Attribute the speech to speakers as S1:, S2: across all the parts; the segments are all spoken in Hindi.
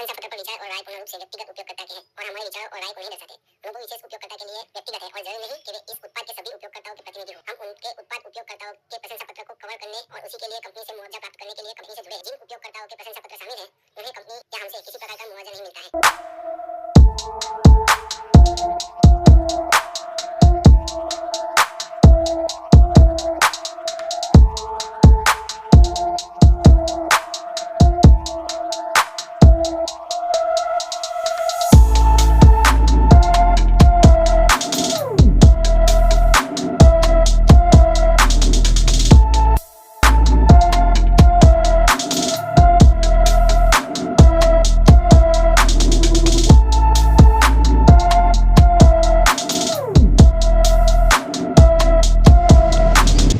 S1: प्रशंसा पत्र पर विचार और राय पूर्ण रूप से व्यक्तिगत उपयोगकर्ता के हैं और हमारे विचार और राय को नहीं दर्शाते। रोबो विशेष उपयोगकर्ता के लिए व्यक्तिगत है और जरूरी नहीं कि वे इस उत्पाद के सभी उपयोगकर्ताओं के प्रतिनिधि हों। हम उनके उत्पाद उपयोगकर्ताओं के प्रशंसा पत्र को कवर करने और उसी के लिए कंपनी से मुआवजा प्राप्त करने के लिए कंपनी से जुड़े हैं। जिन उपयोगकर्ताओं के प्रशंसा पत्र शामिल हैं उन्हें कंपनी या हमसे किसी प्रकार का मुआवजा नहीं मिलता है।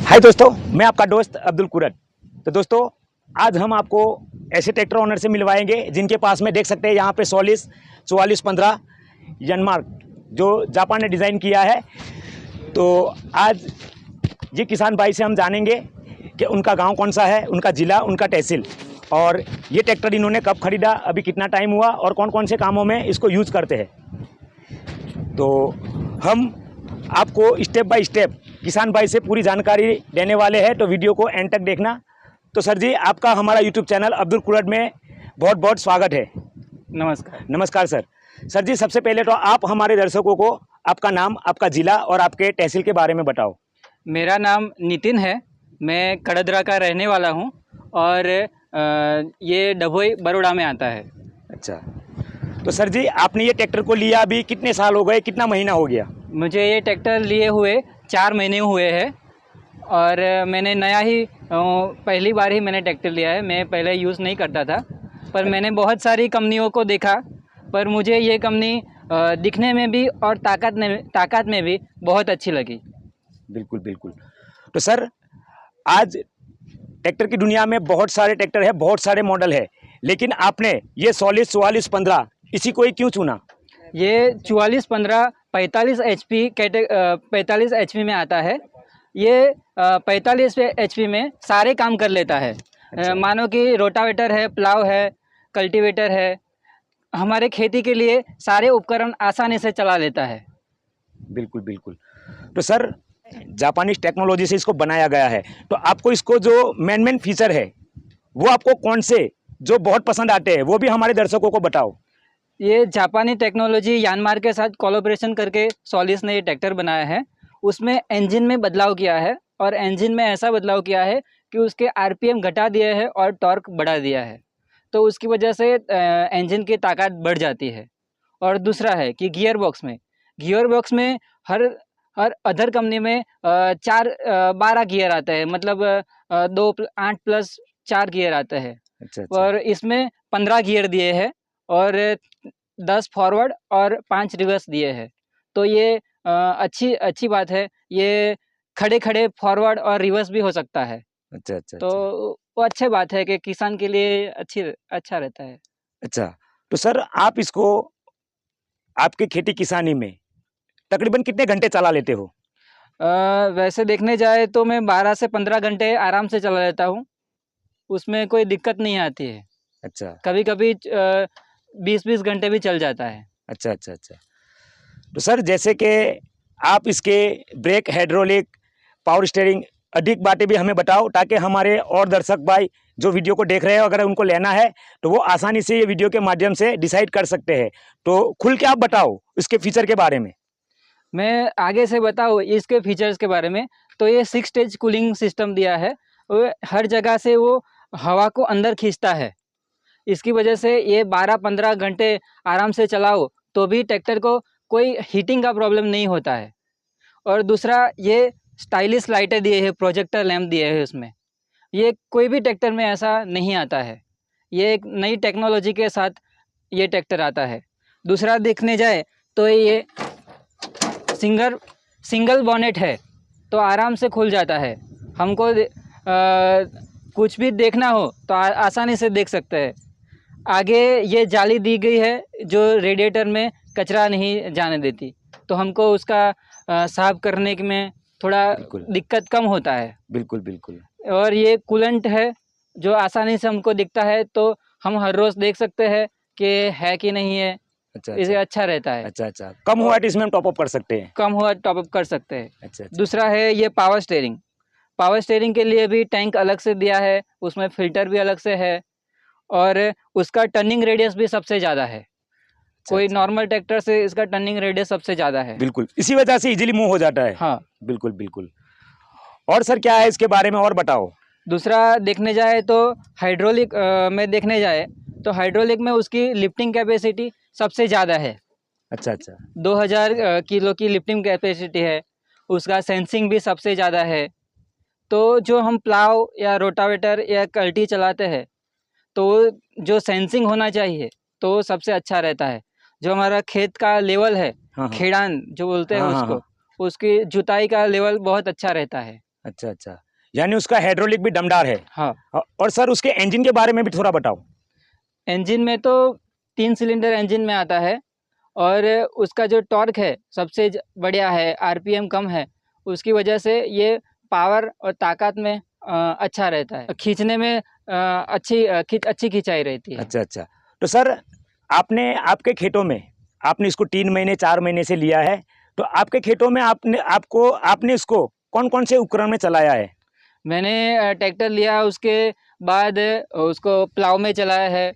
S2: हाय दोस्तों, मैं आपका दोस्त अब्दुल कुरद। तो दोस्तों, आज हम आपको ऐसे ट्रैक्टर ओनर से मिलवाएंगे जिनके पास में देख सकते हैं यहाँ पे सोलिस 4415 यानमार जो जापान ने डिज़ाइन किया है। तो आज ये किसान भाई से हम जानेंगे कि उनका गांव कौन सा है, उनका ज़िला, उनका तहसील, और ये ट्रैक्टर इन्होंने कब खरीदा, अभी कितना टाइम हुआ और कौन कौन से कामों में इसको यूज़ करते हैं। तो हम आपको स्टेप बाय स्टेप किसान भाई से पूरी जानकारी देने वाले हैं, तो वीडियो को एंड तक देखना। तो सर जी, आपका हमारा यूट्यूब चैनल अब्दुल कुरद में बहुत बहुत स्वागत है।
S3: नमस्कार।
S2: नमस्कार सर। सर जी, सबसे पहले तो आप हमारे दर्शकों को आपका नाम, आपका ज़िला और आपके तहसील के बारे में बताओ।
S3: मेरा नाम नितिन है, मैं कड़दरा का रहने वाला हूँ और ये डभोई बड़ौदा में आता है।
S2: अच्छा, तो सर जी, आपने ये ट्रैक्टर को लिया अभी कितने साल हो गए, कितना महीना हो गया?
S3: मुझे ये ट्रैक्टर लिए हुए 4 महीने हुए हैं और मैंने नया ही पहली बार ही मैंने ट्रैक्टर लिया है। मैं पहले यूज़ नहीं करता था, पर मैंने बहुत सारी कंपनियों को देखा, पर मुझे ये कंपनी दिखने में भी और ताकत में भी बहुत अच्छी लगी।
S2: बिल्कुल बिल्कुल। तो सर, आज ट्रैक्टर की दुनिया में बहुत सारे ट्रैक्टर है, बहुत सारे मॉडल है, लेकिन आपने ये सोलिस 4415 इसी को ही क्यों चुना?
S3: ये 4415 45 HP 45 HP में आता है। ये 45 HP में सारे काम कर लेता है।
S2: अच्छा।
S3: मानो कि रोटावेटर है, प्लाव है, कल्टीवेटर है, हमारे खेती के लिए सारे उपकरण आसानी से चला लेता है।
S2: बिल्कुल बिल्कुल। तो सर, जापानीज टेक्नोलॉजी से इसको बनाया गया है, तो आपको इसको जो मेन फीचर है वो आपको कौन से जो बहुत पसंद आते हैं वो भी हमारे दर्शकों को बताओ।
S3: ये जापानी टेक्नोलॉजी यानमार के साथ कोलैबोरेशन करके सोलिस ने ये ट्रैक्टर बनाया है। उसमें इंजन में बदलाव किया है और इंजन में ऐसा बदलाव किया है कि उसके RPM घटा दिए हैं और टॉर्क बढ़ा दिया है, तो उसकी वजह से इंजन की ताकत बढ़ जाती है। और दूसरा है कि गियर बॉक्स में हर अदर कंपनी में 12 गियर आता है, मतलब 8 प्लस 4 गियर आता है।
S2: अच्छा, अच्छा।
S3: और इसमें 15 गियर दिए हैं और 10 फॉरवर्ड और 5 रिवर्स दिए हैं। तो ये अच्छी बात है। ये खड़े फॉरवर्ड और रिवर्स भी हो सकता है।
S2: अच्छा अच्छा
S3: तो
S2: अच्छा।
S3: वो अच्छी बात है कि किसान के लिए अच्छा रहता है।
S2: अच्छा, तो सर, आप इसको आपके खेती किसानी में तकरीबन कितने घंटे चला लेते हो?
S3: वैसे देखने जाए तो मैं 12 से 15 घंटे आराम से चला लेता हूँ, उसमें कोई दिक्कत नहीं आती है।
S2: अच्छा
S3: कभी-कभी 20-20 घंटे भी चल जाता है।
S2: अच्छा अच्छा अच्छा। तो सर, जैसे कि आप इसके ब्रेक, हाइड्रोलिक, पावर स्टीयरिंग अधिक बातें भी हमें बताओ, ताकि हमारे और दर्शक भाई जो वीडियो को देख रहे हैं, अगर उनको लेना है तो वो आसानी से ये वीडियो के माध्यम से डिसाइड कर सकते हैं। तो खुल के आप बताओ इसके फीचर के बारे में।
S3: मैं आगे से बताऊँ इसके फीचर्स के बारे में, तो ये 6 स्टेज कूलिंग सिस्टम दिया है। वो हर जगह से वो हवा को अंदर खींचता है। इसकी वजह से ये 12-15 घंटे आराम से चलाओ तो भी ट्रैक्टर को कोई हीटिंग का प्रॉब्लम नहीं होता है। और दूसरा, ये स्टाइलिश लाइटें दिए हैं, प्रोजेक्टर लैंप दिए हैं उसमें। ये कोई भी ट्रैक्टर में ऐसा नहीं आता है। ये एक नई टेक्नोलॉजी के साथ ये ट्रैक्टर आता है। दूसरा देखने जाए तो ये सिंगल बॉनेट है, तो आराम से खुल जाता है। हमको कुछ भी देखना हो तो आसानी से देख सकते हैं। आगे ये जाली दी गई है जो रेडिएटर में कचरा नहीं जाने देती, तो हमको उसका साफ करने में थोड़ा दिक्कत कम होता है।
S2: बिल्कुल बिल्कुल।
S3: और ये कूलेंट है जो आसानी से हमको दिखता है, तो हम हर रोज़ देख सकते हैं कि है कि नहीं है,
S2: अच्छा
S3: इसे
S2: अच्छा
S3: अच्छा रहता है।
S2: अच्छा अच्छा, कम हुआ तो इसमें हम टॉप अप कर सकते हैं।
S3: कम हुआ टॉपअप कर सकते हैं।
S2: अच्छा अच्छा
S3: दूसरा है ये पावर स्टेयरिंग। पावर स्टेयरिंग के लिए भी टैंक अलग से दिया है, उसमें फ़िल्टर भी अलग से है और उसका टर्निंग रेडियस भी सबसे ज़्यादा है।
S2: अच्छा
S3: कोई
S2: अच्छा,
S3: नॉर्मल ट्रैक्टर से इसका टर्निंग रेडियस सबसे ज़्यादा है।
S2: बिल्कुल, इसी वजह से इजीली मूव हो जाता है।
S3: हाँ,
S2: बिल्कुल बिल्कुल। और सर क्या है इसके बारे में और बताओ।
S3: दूसरा देखने जाए तो हाइड्रोलिक में देखने जाए तो हाइड्रोलिक में उसकी लिफ्टिंग कैपेसिटी सबसे ज़्यादा है।
S2: अच्छा अच्छा
S3: 2000 किलो की लिफ्टिंग कैपेसिटी है। उसका सेंसिंग भी सबसे ज़्यादा है। तो जो हम प्लाव या रोटावेटर या कल्टी चलाते हैं तो जो सेंसिंग होना चाहिए तो वो सबसे अच्छा रहता है। जो हमारा खेत का लेवल है,
S2: हाँ हाँ
S3: खेड़ान जो बोलते हैं
S2: हाँ हाँ
S3: उसको,
S2: हाँ,
S3: उसकी जुताई का लेवल बहुत अच्छा रहता है।
S2: अच्छा अच्छा, यानी उसका हाइड्रोलिक भी दमदार है।
S3: हाँ,
S2: और सर उसके इंजन के बारे में भी थोड़ा बताओ।
S3: इंजन में तो 3 सिलेंडर इंजन में आता है और उसका जो टॉर्क है सबसे बढ़िया है, आरपीएम कम है। उसकी वजह से ये पावर और ताकत में अच्छा रहता है। खींचने में अच्छी खिंचाई रहती है।
S2: अच्छा अच्छा, तो सर आपने आपके खेतों में आपने इसको 3 महीने 4 महीने से लिया है, तो आपके खेतों में आपने इसको कौन कौन से उपकरण में चलाया है।
S3: मैंने ट्रैक्टर लिया, उसके बाद उसको प्लाव में चलाया है,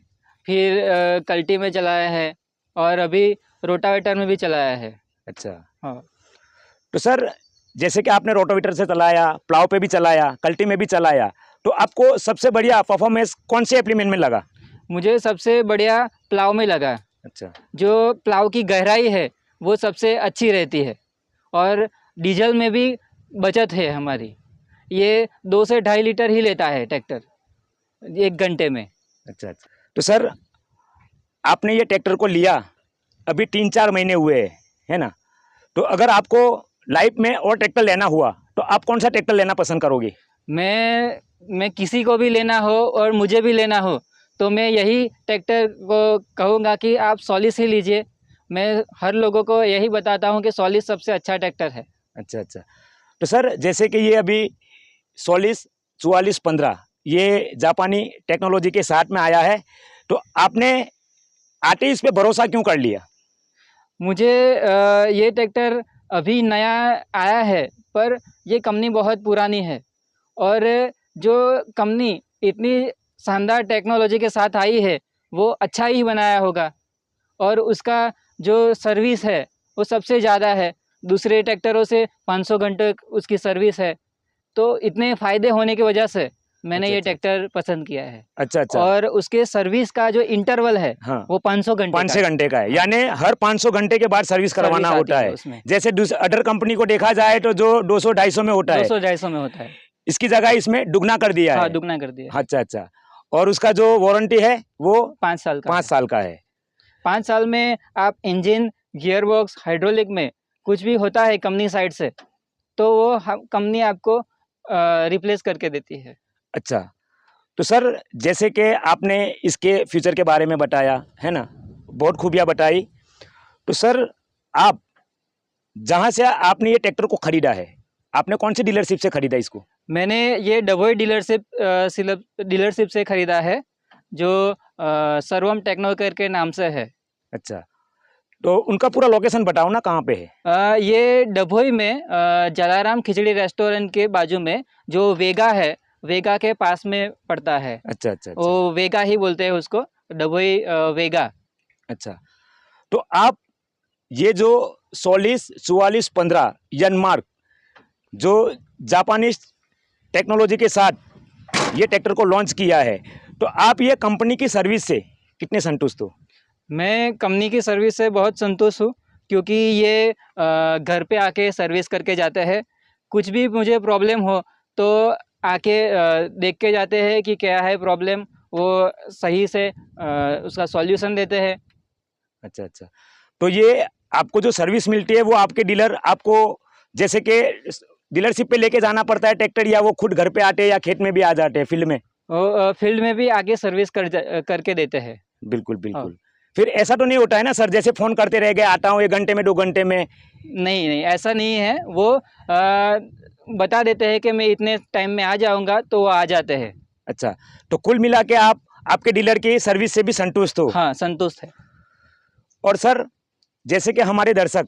S3: फिर कल्टी में चलाया है और अभी रोटावेटर में भी चलाया है।
S2: अच्छा,
S3: हाँ,
S2: तो सर जैसे कि आपने रोटावेटर से चलाया, प्लाव पे भी चलाया, कल्टी में भी चलाया, तो आपको सबसे बढ़िया परफॉर्मेंस कौन से एप्लीमेंट में लगा।
S3: मुझे सबसे बढ़िया प्लाव में लगा।
S2: अच्छा
S3: जो प्लाव की गहराई है वो सबसे अच्छी रहती है और डीजल में भी बचत है हमारी। ये 2 से 2.5 लीटर ही लेता है ट्रैक्टर 1 घंटे में।
S2: अच्छा अच्छा, तो सर आपने ये ट्रैक्टर को लिया अभी 3 4 महीने हुए हैं, है ना, तो अगर आपको लाइफ में और ट्रैक्टर लेना हुआ तो आप कौन सा ट्रैक्टर लेना पसंद करोगे।
S3: मैं किसी को भी लेना हो और मुझे भी लेना हो तो मैं यही ट्रैक्टर को कहूँगा कि आप सोलिस ही लीजिए। मैं हर लोगों को यही बताता हूँ कि सोलिस सबसे अच्छा ट्रैक्टर है।
S2: अच्छा अच्छा, तो सर जैसे कि ये अभी सोलिस 4415 ये जापानी टेक्नोलॉजी के साथ में आया है, तो आपने आते ही इस पे भरोसा क्यों कर लिया।
S3: मुझे ये ट्रैक्टर अभी नया आया है पर ये कंपनी बहुत पुरानी है और जो कंपनी इतनी शानदार टेक्नोलॉजी के साथ आई है वो अच्छा ही बनाया होगा और उसका जो सर्विस है वो सबसे ज़्यादा है। दूसरे ट्रैक्टरों से 500 घंटे उसकी सर्विस है। तो इतने फ़ायदे होने की वजह से मैंने
S2: अच्छा
S3: ये
S2: अच्छा
S3: ट्रैक्टर पसंद किया है
S2: अच्छा अच्छा,
S3: और उसके सर्विस का जो इंटरवल है
S2: हाँ
S3: वो 500 घंटे का
S2: 500
S3: है।
S2: घंटे का है,
S3: हाँ,
S2: यानी हर 500 घंटे के बाद सर्विस करवाना
S3: सर्विस आती
S2: होता
S3: है
S2: है।
S3: उसमें।
S2: जैसे अदर कंपनी को देखा जाए तो जो 200 250 में होता है,
S3: 200-250 में होता है।
S2: इसकी जगह इसमें दुगना कर दिया
S3: हाँ,
S2: है।
S3: दुगना कर दिया है।
S2: अच्छा अच्छा, और उसका जो वारंटी है वो
S3: 5 साल का
S2: 5
S3: है।
S2: साल का है।
S3: 5 साल में आप इंजन, गियरबॉक्स, हाइड्रोलिक में कुछ भी होता है कंपनी साइड से तो वो कंपनी आपको रिप्लेस करके देती है।
S2: अच्छा, तो सर जैसे कि आपने इसके फ्यूचर के बारे में बताया है ना, बहुत खूबियाँ बताई, तो सर आप जहाँ से आपने ये ट्रैक्टर को खरीदा है, आपने कौन सी डीलरशिप से खरीदा इसको।
S3: मैंने ये डभोई डीलरशिप से खरीदा है जो सर्वम टेक्नोकेयर के नाम से है।
S2: अच्छा, तो उनका पूरा लोकेशन बताओ ना कहाँ पे है।
S3: ये डभोई में जलाराम खिचड़ी रेस्टोरेंट के बाजू में जो वेगा है, वेगा के पास में पड़ता है।
S2: अच्छा अच्छा अच्छा
S3: वो वेगा ही बोलते हैं उसको, डभोई वेगा।
S2: अच्छा, तो आप ये जो सोलिस 4415 यनमार्क जो जापानीज टेक्नोलॉजी के साथ ये ट्रैक्टर को लॉन्च किया है, तो आप ये कंपनी की सर्विस से कितने संतुष्ट हो।
S3: मैं कंपनी की सर्विस से बहुत संतुष्ट हूँ क्योंकि ये घर पे आके सर्विस करके जाते हैं। कुछ भी मुझे प्रॉब्लम हो तो आके देख के जाते हैं कि क्या है प्रॉब्लम, वो सही से उसका सॉल्यूशन देते हैं।
S2: अच्छा अच्छा, तो ये आपको जो सर्विस मिलती है वो आपके डीलर आपको जैसे कि डीलरशिप पे लेके जाना पड़ता है ट्रैक्टर, या वो खुद घर पे आते हैं या खेत में भी आ जाते हैं फील्ड में।
S3: वो फील्ड में भी आगे सर्विस करके देते हैं।
S2: बिल्कुल
S3: हाँ।
S2: बिल्कुल, फिर ऐसा तो नहीं होता है ना सर, जैसे फ़ोन करते रह गए आता हूँ 1 घंटे में 2 घंटे में।
S3: नहीं, नहीं ऐसा नहीं है। वो बता देते हैं कि मैं इतने टाइम में आ जाऊँगा तो वो आ जाते हैं।
S2: अच्छा, तो कुल मिला के आप आपके डीलर की सर्विस से भी संतुष्ट हो।
S3: हाँ, संतुष्ट है।
S2: और सर, जैसे कि हमारे दर्शक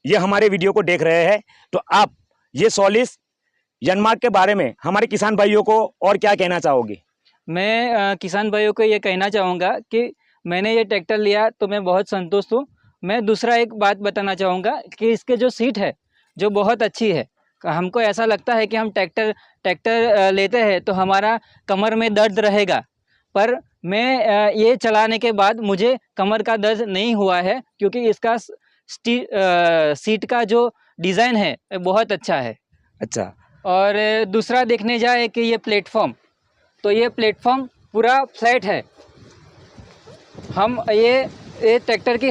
S2: ये हमारे वीडियो को देख रहे हैं, तो आप ये सोलिस यानमार के बारे में हमारे किसान भाइयों को और क्या कहना चाहोगे?
S3: मैं किसान भाइयों को ये कहना चाहूँगा कि मैंने ये ट्रैक्टर लिया तो मैं बहुत संतुष्ट हूँ। मैं दूसरा एक बात बताना चाहूँगा कि इसके जो सीट है, जो बहुत अच्छी है। हमको ऐसा लगता है कि हम ट्रैक्टर लेते हैं तो हमारा कमर में दर्द रहेगा, पर मैं ये चलाने के बाद मुझे कमर का दर्द नहीं हुआ है, क्योंकि इसका सीट का जो डिज़ाइन है बहुत अच्छा है।
S2: अच्छा।
S3: और दूसरा देखने जाए कि ये प्लेटफॉर्म, तो ये प्लेटफॉर्म पूरा फ्लैट है। हम ये ट्रैक्टर की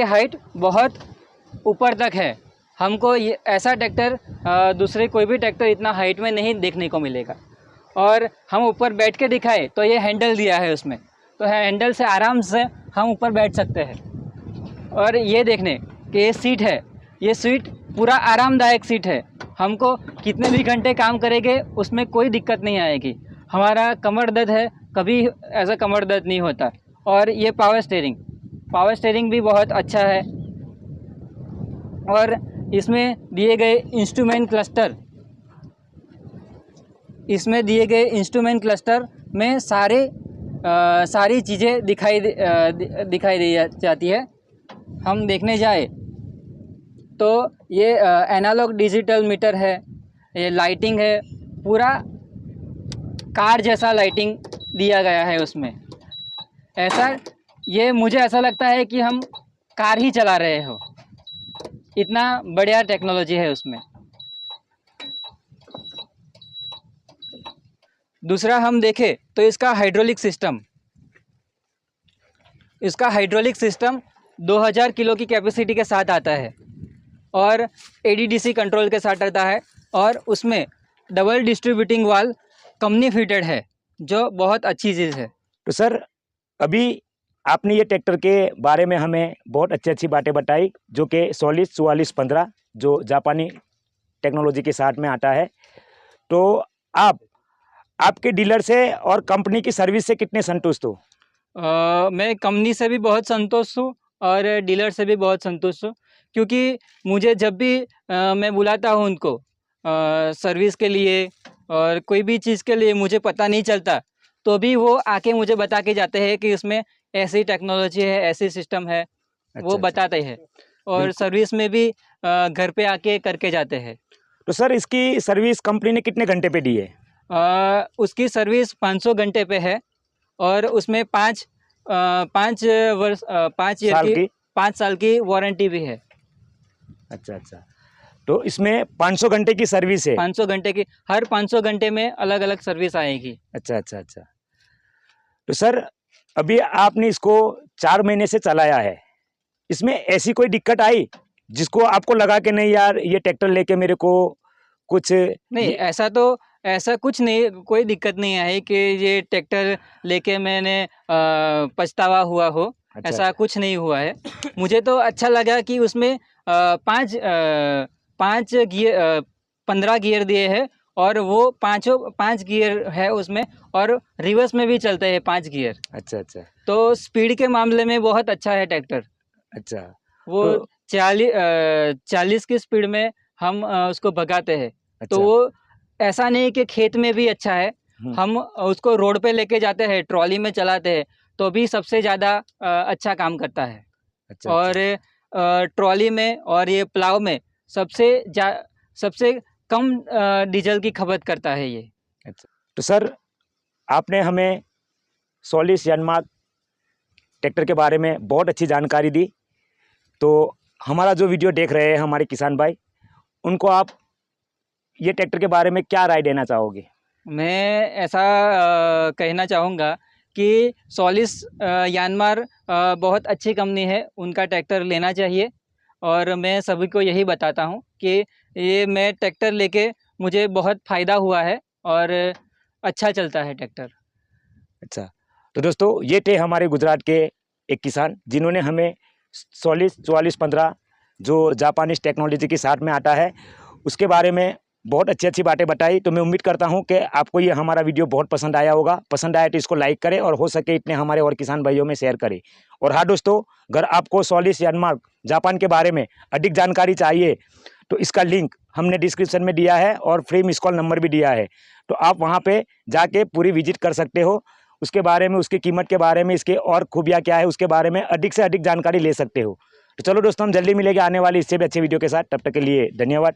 S3: हाइट बहुत ऊपर तक है। हमको ये ऐसा ट्रैक्टर दूसरे कोई भी ट्रैक्टर इतना हाइट में नहीं देखने को मिलेगा। और हम ऊपर बैठ के दिखाए तो ये हैंडल दिया है उसमें, तो हैंडल से आराम से हम ऊपर बैठ सकते हैं। और ये देखने कि ये सीट है, ये सीट पूरा आरामदायक सीट है। हमको कितने भी घंटे काम करेंगे उसमें कोई दिक्कत नहीं आएगी। हमारा कमर दर्द है, कभी ऐसा कमर दर्द नहीं होता। और ये पावर स्टीयरिंग भी बहुत अच्छा है। और इसमें दिए गए इंस्ट्रूमेंट क्लस्टर में सारी चीज़ें दिखाई दी जाती है। हम देखने जाए तो ये एनालॉग डिजिटल मीटर है, ये लाइटिंग है, पूरा कार जैसा लाइटिंग दिया गया है उसमें। मुझे ऐसा लगता है कि हम कार ही चला रहे हो, इतना बढ़िया टेक्नोलॉजी है उसमें। दूसरा हम देखें तो इसका हाइड्रोलिक सिस्टम 2000 किलो की कैपेसिटी के साथ आता है और ADDC कंट्रोल के साथ आता है। और उसमें double distributing valve company fitted है, जो बहुत अच्छी चीज़ है।
S2: तो सर, अभी आपने ये ट्रैक्टर के बारे में हमें बहुत अच्छी बातें बताई, जो कि सोलिस 4415 जो जापानी टेक्नोलॉजी के साथ में आता है। तो आपके डीलर से और कंपनी की सर्विस से कितने संतुष्ट हो?
S3: मैं कंपनी से भी बहुत संतुष्ट हूँ और डीलर से भी बहुत संतुष्ट हूँ, क्योंकि मुझे जब भी मैं बुलाता हूँ उनको सर्विस के लिए और कोई भी चीज़ के लिए मुझे पता नहीं चलता, तो भी वो आके मुझे बता के जाते हैं कि उसमें ऐसी टेक्नोलॉजी है, ऐसी सिस्टम है। वो बताते हैं और सर्विस में भी घर पे आके करके जाते हैं।
S2: तो सर, इसकी सर्विस कंपनी ने कितने घंटे पे दी है?
S3: उसकी सर्विस 500 घंटे पे है और उसमें 5 साल की वारंटी भी है। अच्छा।
S2: तो इसमें 500 घंटे की सर्विस है?
S3: 500 घंटे की, हर 500 घंटे में अलग अलग सर्विस आएगी।
S2: अच्छा। तो सर, अभी आपने इसको 4 महीने से चलाया है, इसमें ऐसी कोई दिक्कत आई जिसको आपको लगा कि नहीं यार, ये ट्रैक्टर लेके मेरे को कुछ
S3: नहीं, ऐसा कुछ नहीं, कोई दिक्कत नहीं आई कि ये ट्रैक्टर लेके मैंने पछतावा हुआ हो।
S2: अच्छा।
S3: ऐसा कुछ नहीं हुआ है। मुझे तो अच्छा लगा कि उसमें 15 गियर दिए हैं और वो 5 गियर है उसमें, और रिवर्स में भी चलते हैं 5 गियर।
S2: अच्छा।
S3: तो स्पीड के मामले में बहुत अच्छा है ट्रैक्टर।
S2: अच्छा।
S3: वो 40 की स्पीड में हम उसको भगाते हैं।
S2: अच्छा।
S3: तो वो ऐसा नहीं कि खेत में भी अच्छा है, हम उसको रोड पे लेके जाते हैं, ट्रॉली में चलाते हैं, तो भी सबसे ज़्यादा अच्छा काम करता है।
S2: अच्छा।
S3: और ट्रॉली में और ये प्लाव में सबसे कम डीजल की खपत करता है ये।
S2: अच्छा। तो सर, आपने हमें सोलिस यानमार ट्रैक्टर के बारे में बहुत अच्छी जानकारी दी। तो हमारा जो वीडियो देख रहे हैं हमारे किसान भाई, उनको आप ये ट्रैक्टर के बारे में क्या राय देना चाहोगे?
S3: मैं ऐसा कहना चाहूँगा कि सोलिस यानमार बहुत अच्छी कंपनी है, उनका ट्रैक्टर लेना चाहिए। और मैं सभी को यही बताता हूँ कि मैं ट्रैक्टर लेके मुझे बहुत फ़ायदा हुआ है और अच्छा चलता है ट्रैक्टर।
S2: अच्छा। तो दोस्तों, ये थे हमारे गुजरात के एक किसान जिन्होंने हमें सोलिस 4415 जो जापानीज टेक्नोलॉजी के साथ में आता है उसके बारे में बहुत अच्छी अच्छी बातें बताई। तो मैं उम्मीद करता हूं कि आपको ये हमारा वीडियो बहुत पसंद आया होगा। पसंद आया तो इसको लाइक करें और हो सके इतने हमारे और किसान भाइयों में शेयर करें। और हाँ दोस्तों, अगर आपको सोलिस यानमार्क जापान के बारे में अधिक जानकारी चाहिए तो इसका लिंक हमने डिस्क्रिप्शन में दिया है और फ्री मिस कॉल नंबर भी दिया है। तो आप वहाँ पे जाके पूरी विजिट कर सकते हो, उसके बारे में, उसकी कीमत के बारे में, इसके और खूबियाँ क्या है उसके बारे में अधिक से अधिक जानकारी ले सकते हो। तो चलो दोस्तों, हम जल्दी मिलेंगे आने वाली इससे भी अच्छे वीडियो के साथ। तब तक के लिए धन्यवाद।